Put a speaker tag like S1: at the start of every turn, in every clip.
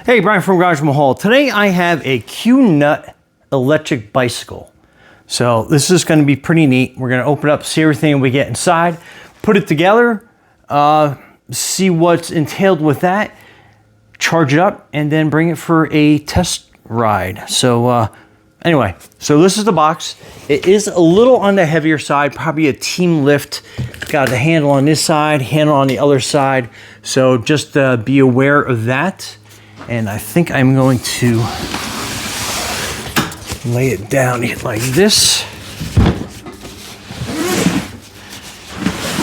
S1: Hey, Brian from Garage Mahal. Today I have a Q-Nut electric bicycle. So this is going to be pretty neat. We're going to open it up, see everything we get inside, put it together, see what's entailed with that, charge it up, and then bring it for a test ride. So anyway, so this is the box. It is a little on the heavier side, probably a team lift. Got the handle on this side, handle on the other side. So just be aware of that. And I think I'm going to lay it down like this.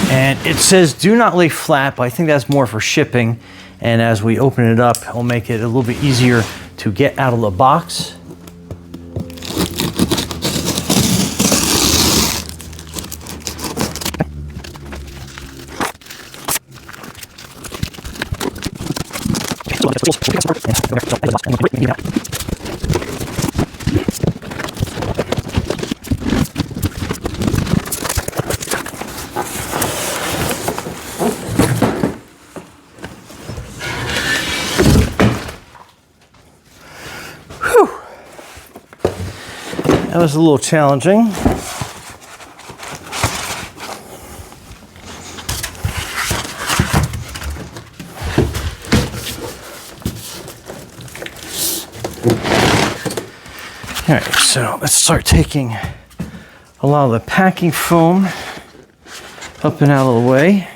S1: And it says do not lay flat, but I think that's more for shipping. And as we open it up, it'll make it a little bit easier to get out of the box. That was a little challenging. All right, so let's start taking a lot of the packing foam up and out of the way,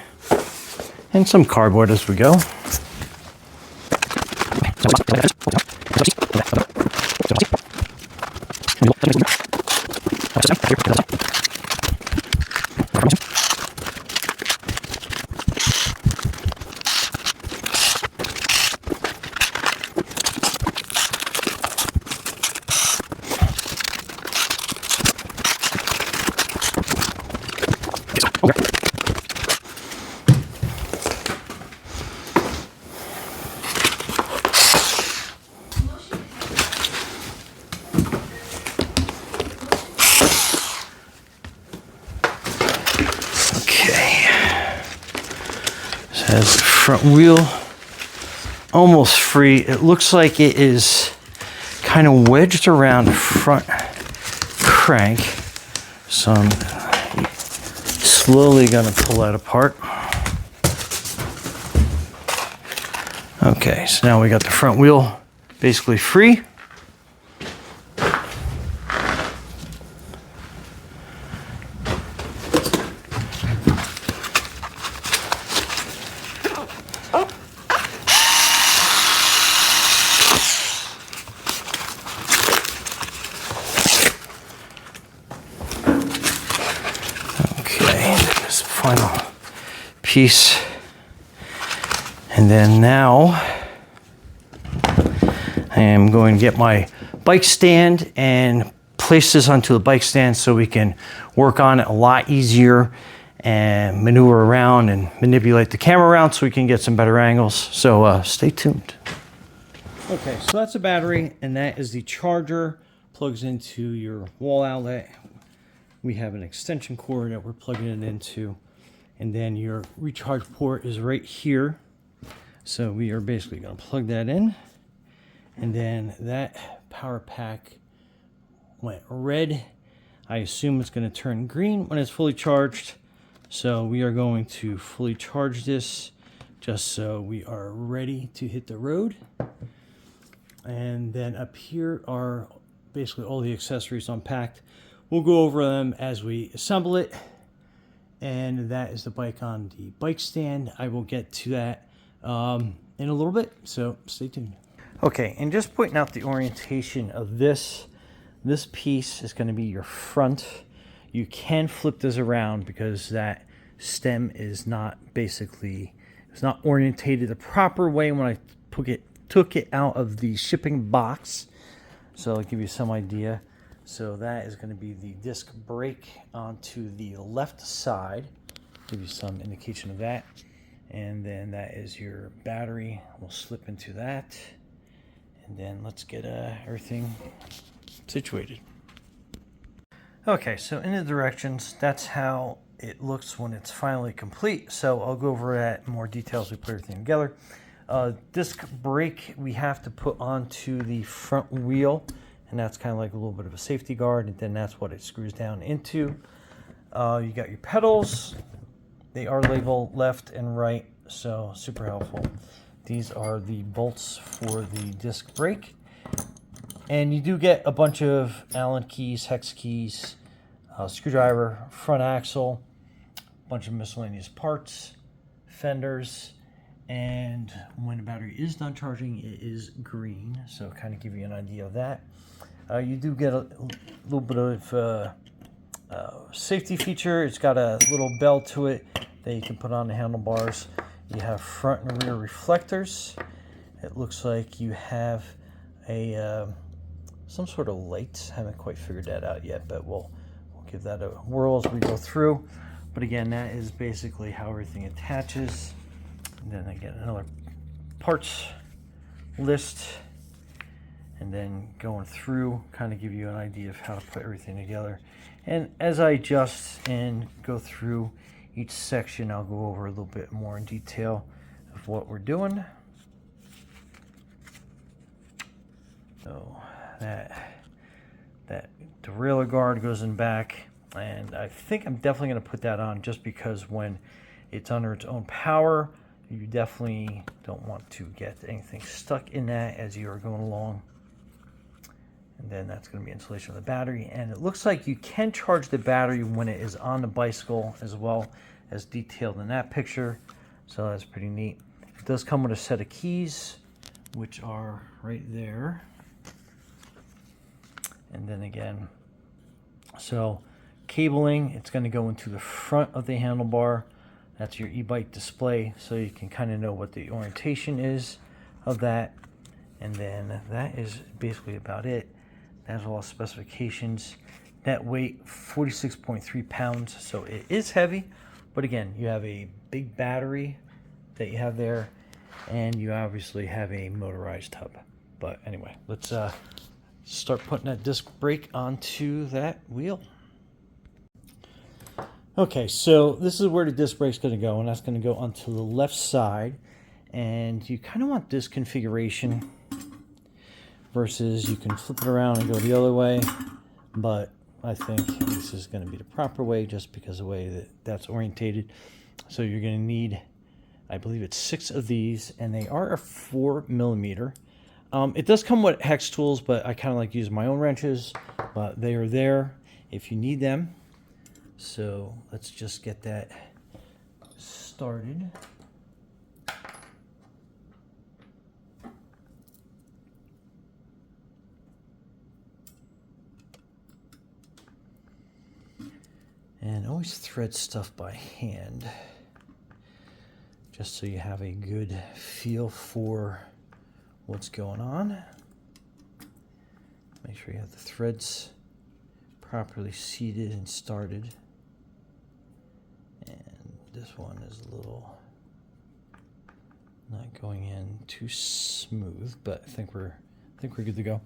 S1: and some cardboard as we go. Has the front wheel almost free. It looks like it is kind of wedged around the front crank. So I'm slowly going to pull that apart. Okay, so now we got the front wheel basically free. Final piece, and then now I am going to get my bike stand and place this onto the bike stand so we can work on it a lot easier and maneuver around and manipulate the camera around so we can get some better angles. So stay tuned. Okay, so that's the battery, and that is the charger. Plugs into your wall outlet. We have an extension cord that we're plugging it into. And then your recharge port is right here. So we are basically going to plug that in. And then that power pack went red. I assume it's going to turn green when it's fully charged. So we are going to fully charge this just so we are ready to hit the road. And then up here are basically all the accessories unpacked. We'll go over them as we assemble it. And that is the bike on the bike stand. I will get to that in a little bit, so stay tuned. Okay, and just pointing out the orientation of this piece is going to be your front. You can flip this around because that stem is not it's not orientated the proper way when I took it out of the shipping box. So I'll give you some idea. So that is going to be the disc brake onto the left side. Give you some indication of that. And then that is your battery. We'll slip into that. And then let's get everything situated. Okay, so in the directions, that's how it looks when it's finally complete. So I'll go over that in more detail as we put everything together. Disc brake we have to put onto the front wheel, and that's kind of like a little bit of a safety guard, and then that's what it screws down into. You got your pedals. They are labeled left and right, so super helpful. These are the bolts for the disc brake. And you do get a bunch of Allen keys, hex keys, screwdriver, front axle, a bunch of miscellaneous parts, fenders, and when the battery is done charging, it is green, so kind of give you an idea of that. You do get a little bit of safety feature. It's got a little bell to it that you can put on the handlebars. You have front and rear reflectors. It looks like you have a some sort of light. Haven't quite figured that out yet, but we'll give that a whirl as we go through. But again, that is basically how everything attaches. And then I get another parts list, and then going through, kind of give you an idea of how to put everything together. And as I adjust and go through each section, I'll go over a little bit more in detail of what we're doing. So that derailleur guard goes in back, and I think I'm definitely going to put that on just because when it's under its own power, you definitely don't want to get anything stuck in that as you are going along. And then that's going to be insulation of the battery. And it looks like you can charge the battery when it is on the bicycle as well, as detailed in that picture. So that's pretty neat. It does come with a set of keys, which are right there. And then again, so cabling, it's going to go into the front of the handlebar. That's your e-bike display, so you can kind of know what the orientation is of that. And then that is basically about it. That's all specifications. Net weight 46.3 pounds, so it is heavy, but again, you have a big battery that you have there, and you obviously have a motorized hub. But anyway, let's start putting that disc brake onto that wheel. Okay, so this is where the disc brake's going to go, and that's going to go onto the left side. And you kind of want this configuration versus you can flip it around and go the other way, but I think this is going to be the proper way just because of the way that that's orientated. So you're going to need, I believe it's 6 of these, and they are a 4mm. It does come with hex tools, but I kind of like using my own wrenches, but they are there if you need them. So let's just get that started. And always thread stuff by hand, just so you have a good feel for what's going on. Make sure you have the threads properly seated and started. And this one is a little not going in too smooth, but I think we're good to go.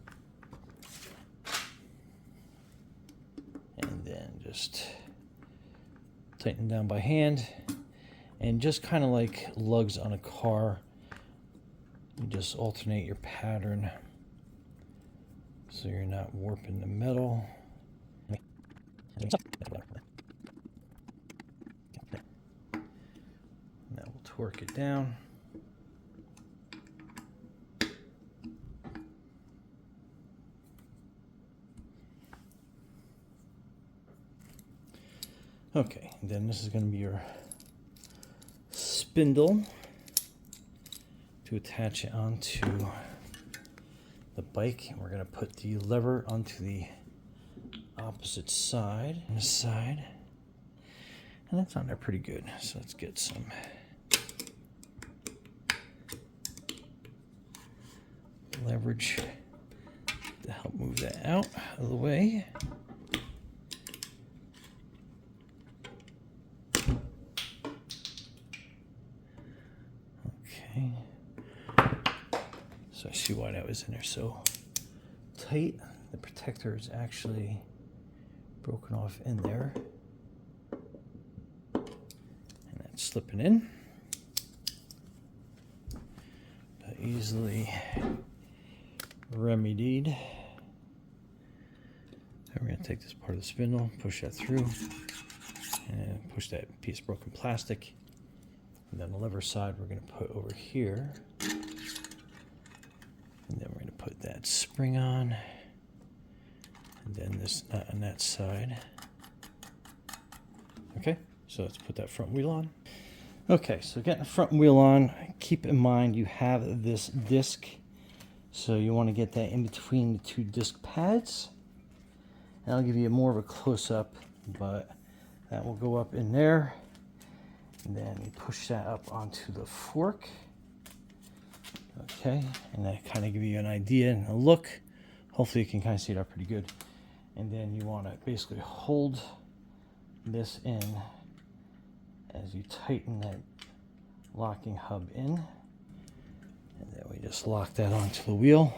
S1: And then just tighten down by hand, and just kind of like lugs on a car, you just alternate your pattern so you're not warping the metal. Now we'll torque it down. Okay, then this is going to be your spindle to attach it onto the bike. And we're going to put the lever onto the opposite side and this side. And that's on there pretty good. So let's get some leverage to help move that out of the way. Okay, so I see why that was in there so tight. The protector is actually broken off in there, and that's slipping in. easily remedied. And we're going to take this part of the spindle, push that through, and push that piece of broken plastic. And then the lever side we're going to put over here. And then we're going to put that spring on. And then this nut on that side. Okay, so let's put that front wheel on. Okay, so getting the front wheel on, keep in mind you have this disc. So you want to get that in between the two disc pads. And I'll give you more of a close-up, but that will go up in there. And then you push that up onto the fork. Okay, and that kind of give you an idea and a look. Hopefully you can kind of see that pretty good. And then you want to basically hold this in as you tighten that locking hub in. And then we just lock that onto the wheel.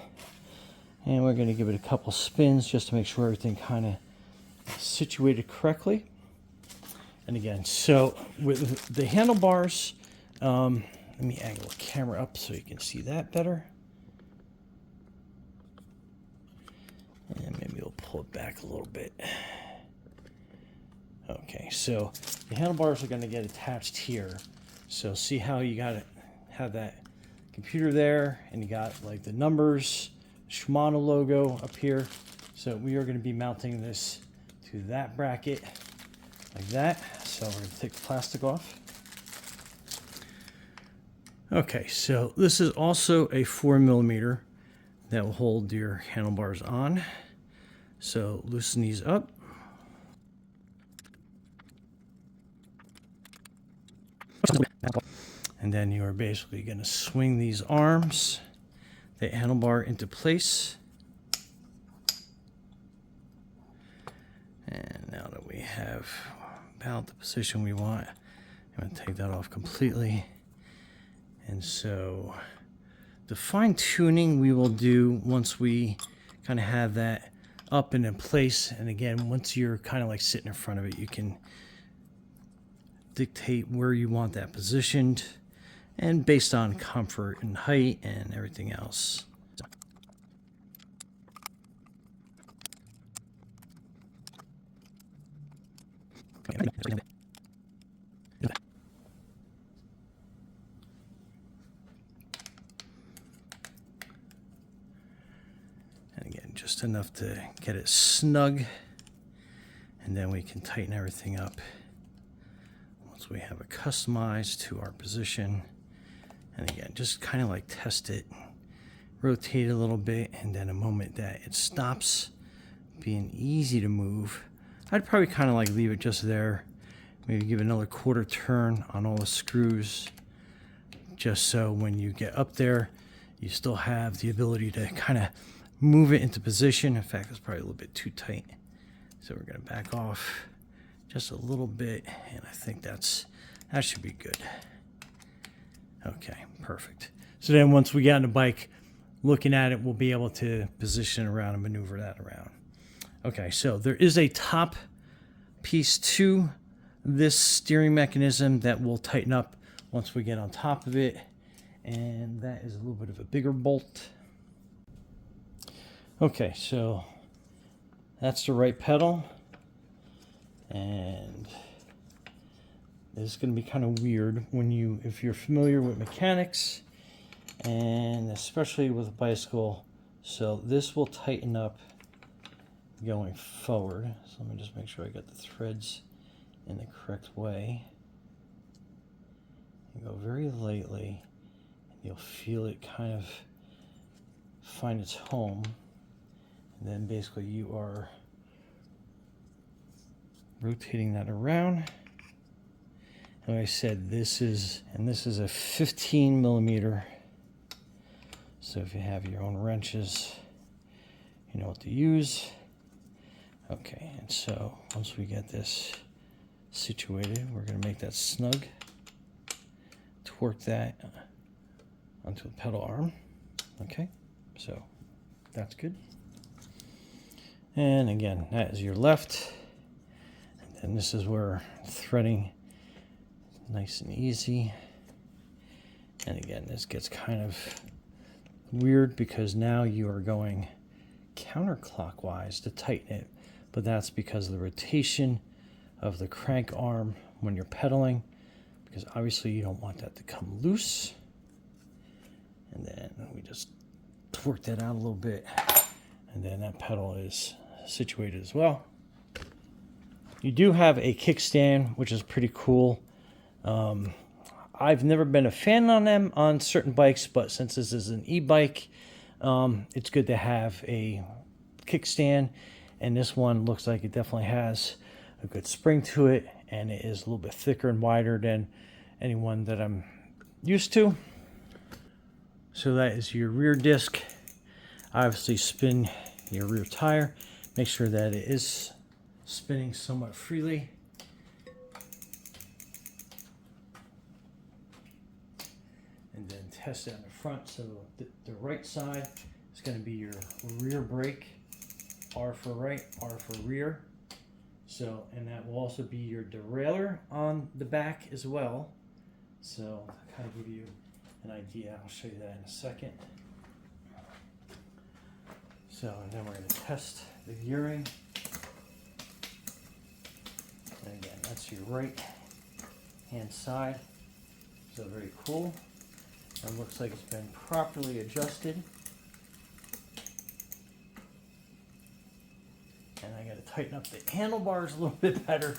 S1: And we're going to give it a couple spins just to make sure everything kind of situated correctly. And again, so with the handlebars, let me angle the camera up so you can see that better. And maybe we'll pull it back a little bit. Okay, so the handlebars are going to get attached here. So see how you got to have that computer there, and you got like the numbers, Shimano logo up here. So we are going to be mounting this to that bracket like that. So we're going to take the plastic off. Okay, so this is also a 4mm that will hold your handlebars on. So loosen these up. And then you are basically going to swing these arms, the handlebar into place. And now that we have about the position we want, I'm going to take that off completely. And so the fine tuning we will do once we kind of have that up and in place. And again, once you're kind of like sitting in front of it, you can dictate where you want that positioned, and based on comfort and height and everything else. And again, just enough to get it snug, and then we can tighten everything up once we have it customized to our position. And again, just kind of like test it, rotate it a little bit, and then a moment that it stops being easy to move, I'd probably kind of like leave it just there. Maybe give another quarter turn on all the screws, just so when you get up there, you still have the ability to kind of move it into position. In fact, it's probably a little bit too tight. So we're going to back off just a little bit, and I think that should be good. Okay, perfect. So then once we get on the bike, looking at it, we'll be able to position around and maneuver that around. Okay, so there is a top piece to this steering mechanism that will tighten up once we get on top of it, and that is a little bit of a bigger bolt. Okay, so that's the right pedal, and this is going to be kind of weird if you're familiar with mechanics, and especially with a bicycle. So this will tighten up going forward. So let me just make sure I got the threads in the correct way. You go very lightly, and you'll feel it kind of find its home. And then basically you are rotating that around. And like I said, this is a 15mm. So if you have your own wrenches, you know what to use. Okay, and so once we get this situated, we're going to make that snug. Torque that onto the pedal arm. Okay, so that's good. And again, that is your left. And then this is where threading nice and easy. And again, this gets kind of weird because now you are going counterclockwise to tighten it, but that's because of the rotation of the crank arm when you're pedaling, because obviously you don't want that to come loose. And then we just work that out a little bit, and then that pedal is situated as well. You do have a kickstand, which is pretty cool. I've never been a fan on them on certain bikes, but since this is an e-bike, it's good to have a kickstand, and this one looks like it definitely has a good spring to it, and it is a little bit thicker and wider than any one that I'm used to. So that is your rear disc. Obviously spin your rear tire. Make sure that it is spinning somewhat freely. And then test it on the front. So the right side is going to be your rear brake. R for right, R for rear. So, and that will also be your derailleur on the back as well. So, to kind of give you an idea, I'll show you that in a second. So, and then we're going to test the gearing. And again, that's your right hand side. So, very cool. It looks like it's been properly adjusted. And I got to tighten up the handlebars a little bit better. And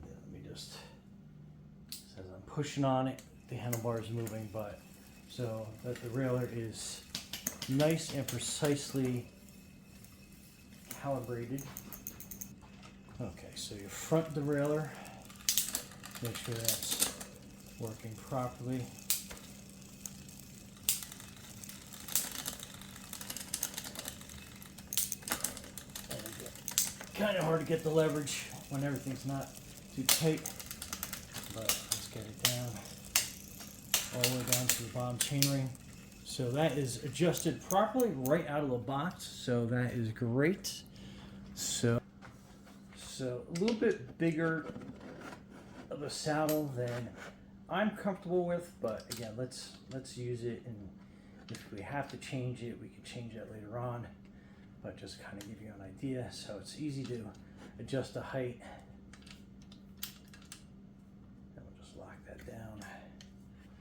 S1: then let me just, as I'm pushing on it, the handlebar is moving, but so that the derailleur is nice and precisely calibrated. Okay, so your front derailleur, make sure that's working properly. Kind of hard to get the leverage when everything's not too tight, but let's get it down all the way down to the bottom chainring. So that is adjusted properly right out of the box, so that is great. So a little bit bigger of a saddle than I'm comfortable with, but again, let's use it, and if we have to change it, we can change that later on. But just kind of give you an idea. So it's easy to adjust the height. And we'll just lock that down.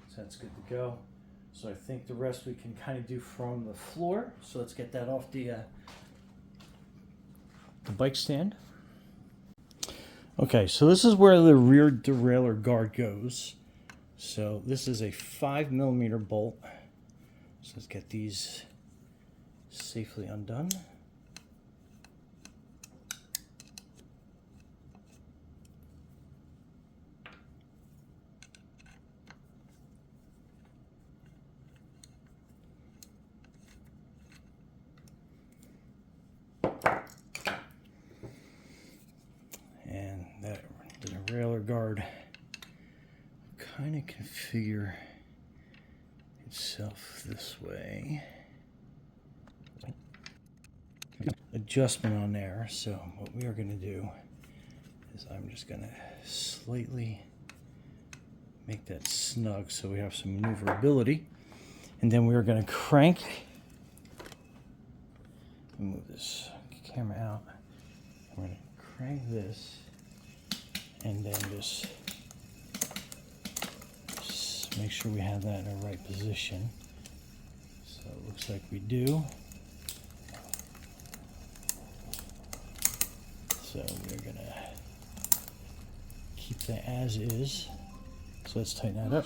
S1: So that's good to go. So I think the rest we can kind of do from the floor. So let's get that off the bike stand. Okay, so this is where the rear derailleur guard goes. So this is a 5mm bolt. So let's get these safely undone. And that the derailleur guard kind of configure itself this way. Adjustment on there. So what we are going to do is I'm just going to slightly make that snug so we have some maneuverability, and then we are going to crank. Move this camera out. We're going to crank this, and then just make sure we have that in the right position. So it looks like we do. So we're gonna keep that as is. So let's tighten that up.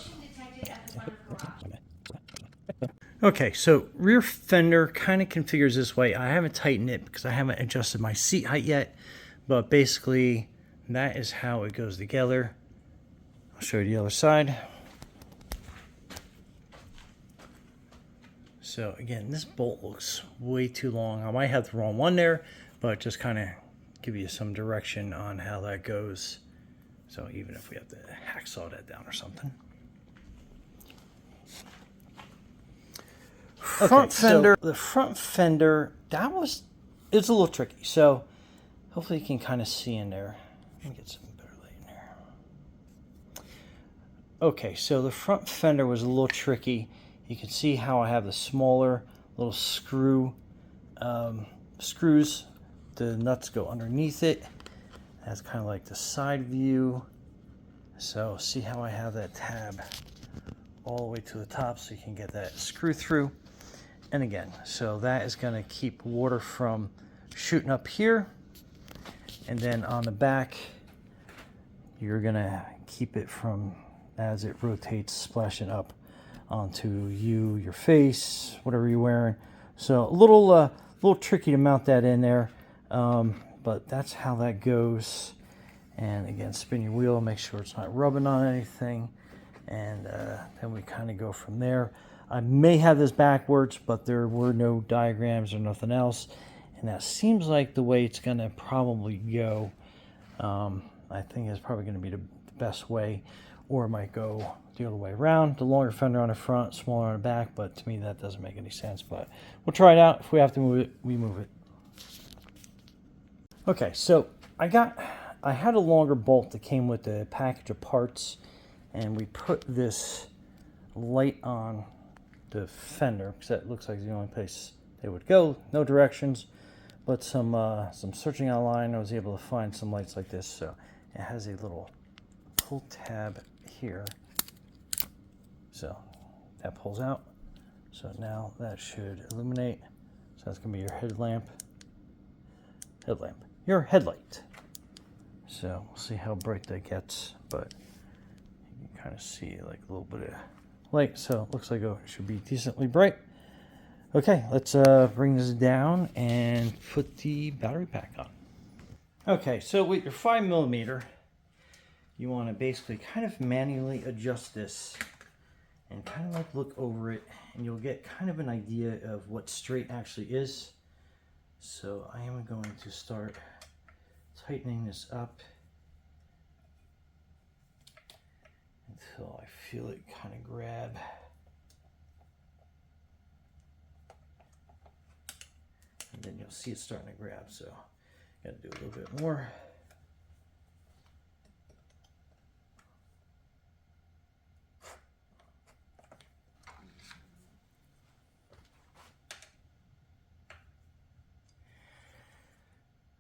S1: Okay, so rear fender kind of configures this way. I haven't tightened it because I haven't adjusted my seat height yet, but basically that is how it goes together. I'll show you the other side. So again, this bolt looks way too long. I might have the wrong one there, but just kind of give you some direction on how that goes. So even if we have to hacksaw that down or something. Front fender, so the front fender, it's a little tricky. So hopefully you can kind of see in there. Let me get some better light in there. Okay, so the front fender was a little tricky. You can see how I have the smaller little screws. The nuts go underneath it. That's kind of like the side view. So see how I have that tab all the way to the top so you can get that screw through. And again, so that is going to keep water from shooting up here. And then on the back, you're going to keep it from, as it rotates, splashing up onto you, your face, whatever you're wearing. So a little tricky to mount that in there, but that's how that goes. And again, spin your wheel, make sure it's not rubbing on anything, and then we kind of go from there. I may have this backwards, but there were no diagrams or nothing else, and that seems like the way it's going to probably go. I think it's probably going to be the best way, or it might go the other way around. The longer fender on the front, smaller on the back, but to me that doesn't make any sense, but we'll try it out. If we have to move it, we move it. Okay, so I had a longer bolt that came with the package of parts, and we put this light on the fender because that looks like the only place they would go. No directions, but some searching online, I was able to find some lights like this. So it has a little pull tab here, so that pulls out. So now that should illuminate. So that's gonna be your your headlight. So we'll see how bright that gets, but you can kind of see like a little bit of light. So it looks like it should be decently bright. Okay, let's bring this down and put the battery pack on. Okay, so with your 5mm, you want to basically kind of manually adjust this and kind of like look over it, and you'll get kind of an idea of what straight actually is. So I am going to start tightening this up until I feel it kind of grab. And then you'll see it starting to grab, so got to do a little bit more.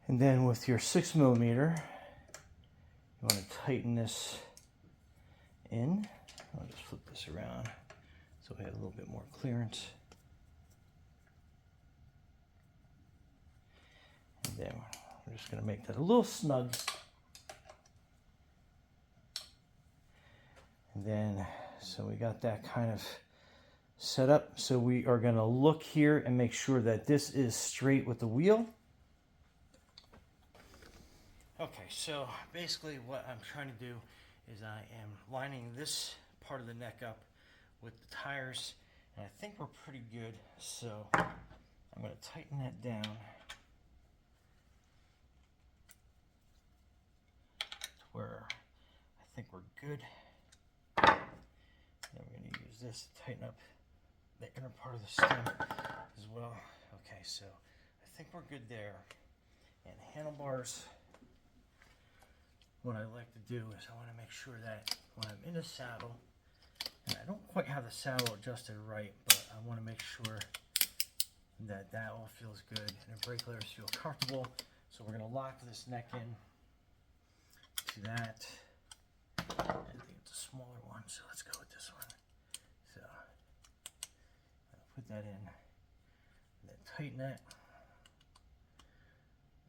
S1: And then with your 6mm, you want to tighten this in. I'll just flip this around so we have a little bit more clearance. And then we're just going to make that a little snug. And then, so we got that kind of set up. So we are going to look here and make sure that this is straight with the wheel. Okay, so basically what I'm trying to do is I am lining this part of the neck up with the tires, and I think we're pretty good. So I'm going to tighten that down to where I think we're good. Then we're going to use this to tighten up the inner part of the stem as well. Okay, so I think we're good there. And handlebars, what I like to do is I want to make sure that when I'm in a saddle, and I don't quite have the saddle adjusted right, but I want to make sure that that all feels good and the brake levers feel comfortable. So we're going to lock this neck in to that. I think it's a smaller one, so let's go with this one. So I'll put that in, and then tighten that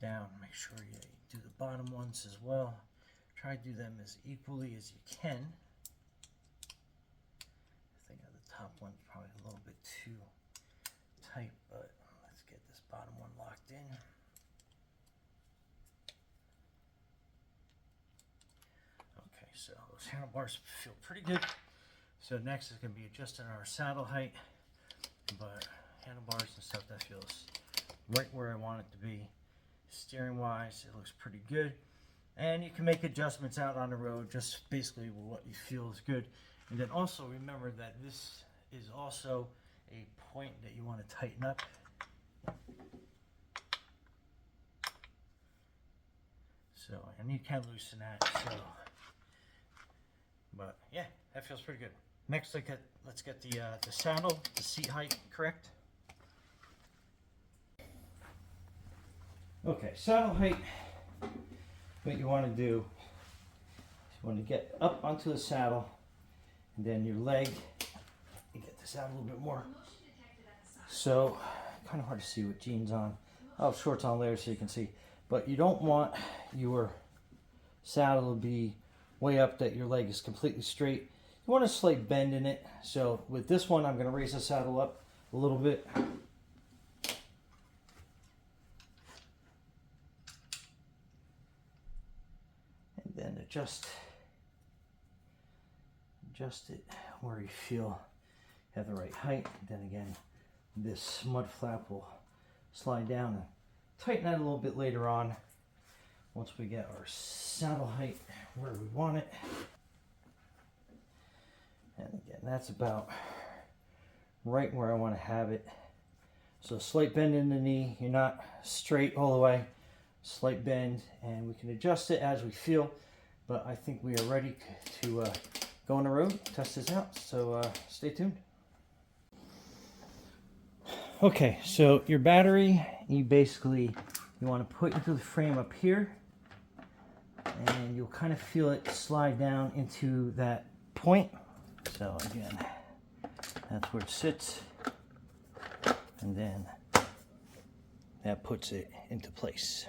S1: down. Make sure you do the bottom ones as well. Try to do them as equally as you can. I think the top one's probably a little bit too tight, but let's get this bottom one locked in. Okay, so those handlebars feel pretty good. So next is going to be adjusting our saddle height, but handlebars and stuff, that feels right where I want it to be. Steering wise, it looks pretty good. And you can make adjustments out on the road, just basically what you feel is good. And then also remember that this is also a point that you want to tighten up. So, and you can loosen that. So, But yeah, that feels pretty good. Next, let's get the saddle, the seat height correct. Okay, saddle height. What you want to do is you want to get up onto the saddle, and then your leg. You get this out a little bit more. So, kind of hard to see with jeans on. I'll have shorts on later so you can see. But you don't want your saddle to be way up that your leg is completely straight. You want a slight bend in it. So with this one, I'm going to raise the saddle up a little bit. And then adjust it where you feel you have the right height. Then again, this mud flap will slide down and tighten that a little bit later on once we get our saddle height where we want it. And again, that's about right where I want to have it. So slight bend in the knee. You're not straight all the way. Slight bend, and we can adjust it as we feel. But I think we are ready to go on the road, test this out. So stay tuned. Okay, so your battery, you want to put into the frame up here, and you'll kind of feel it slide down into that point. So again, that's where it sits, and then that puts it into place.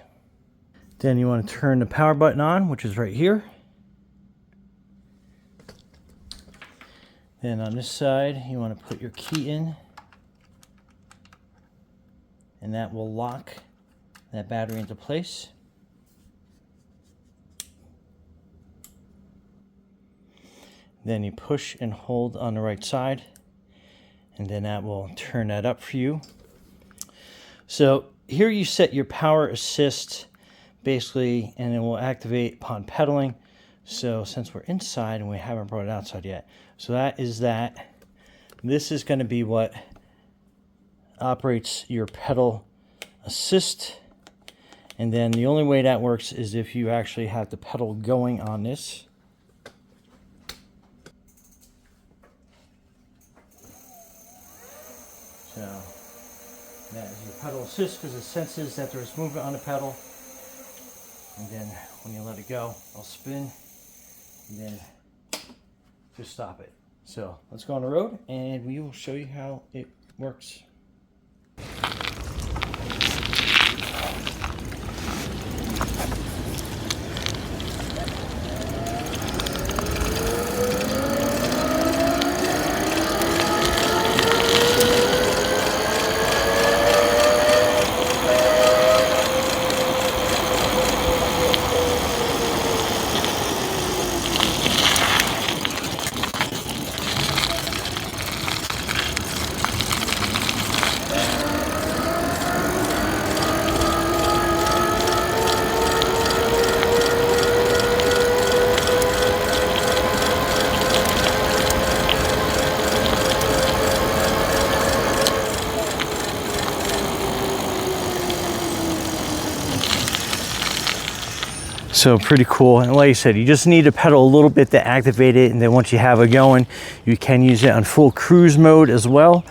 S1: Then you want to turn the power button on, which is right here. Then on this side, you want to put your key in, and that will lock that battery into place. Then you push and hold on the right side, and then that will turn that up for you. So here you set your power assist basically, and it will activate upon pedaling. So since we're inside and we haven't brought it outside yet, so that is that. This is going to be what operates your pedal assist, and then the only way that works is if you actually have the pedal going on this. So that is your pedal assist because it senses that there's movement on the pedal, and then when you let it go, it'll spin and then just stop it. So let's go on the road and we will show you how it works. So pretty cool, and like I said, you just need to pedal a little bit to activate it, and then once you have it going, you can use it on full cruise mode as well.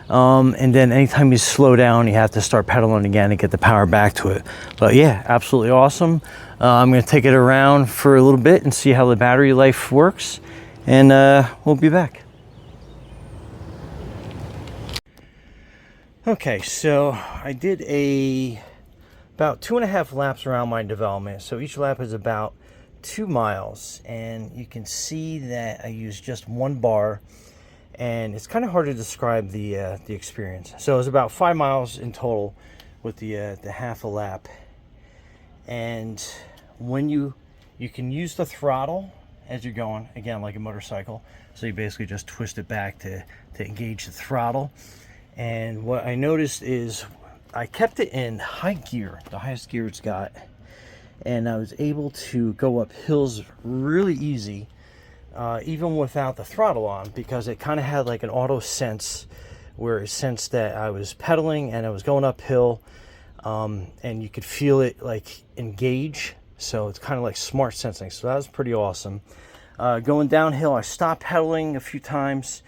S1: And then anytime you slow down, you have to start pedaling again to get the power back to it. But yeah, absolutely awesome. I'm going to take it around for a little bit and see how the battery life works, and we'll be back. Okay, so I did about 2.5 laps around my development. So each lap is about 2 miles, and you can see that I use just one bar, and it's kind of hard to describe the experience. So it was about 5 miles in total with the half a lap. And when you can use the throttle as you're going, again, like a motorcycle. So you basically just twist it back to engage the throttle. And what I noticed is I kept it in high gear, the highest gear it's got, and I was able to go up hills really easy, even without the throttle on, because it kind of had like an auto sense where it sensed that I was pedaling and I was going uphill, and you could feel it like engage. So it's kind of like smart sensing. So that was pretty awesome. Going downhill, I stopped pedaling a few times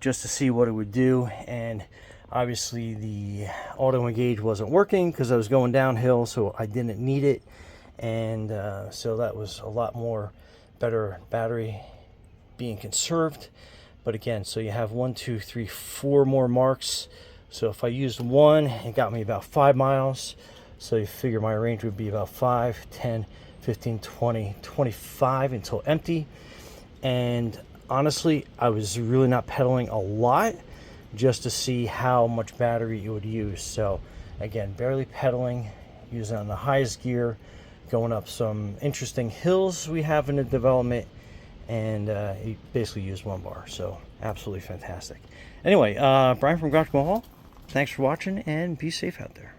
S1: just to see what it would do, and obviously the auto engage wasn't working because I was going downhill, so I didn't need it. And so that was a lot more better battery being conserved. But again, so you have 1, 2, 3, 4 more marks. So if I used one, it got me about 5 miles. So you figure my range would be about 5, 10, 15, 20, 25 until empty. And honestly, I was really not pedaling a lot just to see how much battery it would use. So again, barely pedaling, using on the highest gear, going up some interesting hills we have in the development, and he basically used 1 bar. So absolutely fantastic. Anyway, Brian from Garage Hall, thanks for watching, and be safe out there.